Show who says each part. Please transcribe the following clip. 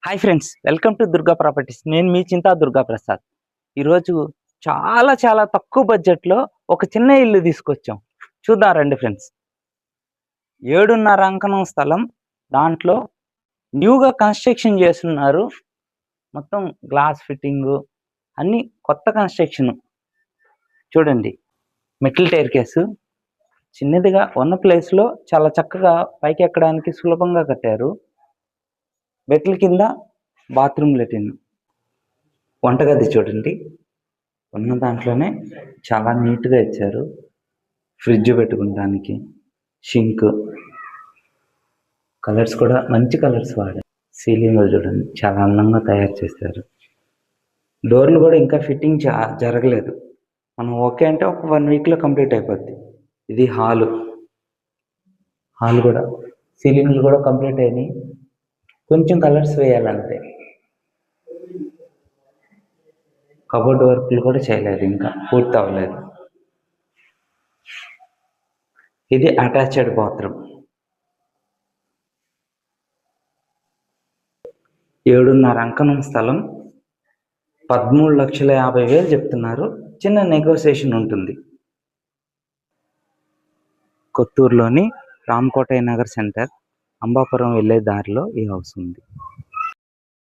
Speaker 1: Hi friends, welcome to Durga properties. నేను మీ చింతా దుర్గా ప్రసాద్. ఈరోజు చాలా చాలా తక్కువ బడ్జెట్లో ఒక చిన్న ఇల్లు తీసుకొచ్చాం. చూద్దాం రండి ఫ్రెండ్స్. 7.5 అంకణం స్థలం, దాంట్లో న్యూగా కన్స్ట్రక్షన్ చేస్తున్నారు. మొత్తం గ్లాస్ ఫిట్టింగు అన్నీ కొత్త కన్స్ట్రక్షన్. చూడండి, మెటల్ టైర్ కేసు చిన్నదిగా ఉన్న ప్లేస్లో చాలా చక్కగా పైకి ఎక్కడానికి సులభంగా కట్టారు. బెడ్ల కింద బాత్రూమ్ లెటిన్. వంటగది చూడండి, ఉన్న దాంట్లోనే చాలా నీట్గా ఇచ్చారు. ఫ్రిడ్జ్ పెట్టుకోవడానికి, షింక్, కలర్స్ కూడా మంచి కలర్స్ వాడారు. సీలింగ్ చూడండి, చాలా అందంగా తయారు చేశారు. డోర్లు కూడా ఇంకా ఫిట్టింగ్ జరగలేదు. మనం ఓకే అంటే ఒక 1 వీక్లో కంప్లీట్ అయిపోద్ది. ఇది హాల్ కూడా సీలింగ్లు కూడా కంప్లీట్ అయినాయి, కొంచెం కలర్స్ వేయాలంతే. కబోర్డ్ వర్క్లు కూడా చేయలేదు, ఇంకా పూర్తి అవ్వలేదు. ఇది అటాచ్డ్ బాత్రూమ్. 7.5 అంకణం స్థలం, 13,50,000 చెప్తున్నారు. చిన్న నెగోసియేషన్ ఉంటుంది. కొత్తూరులోని రామకోటయ్య నగర్ సెంటర్, అంబాపురం వెళ్ళే దారిలో ఈ హౌస్ ఉంది.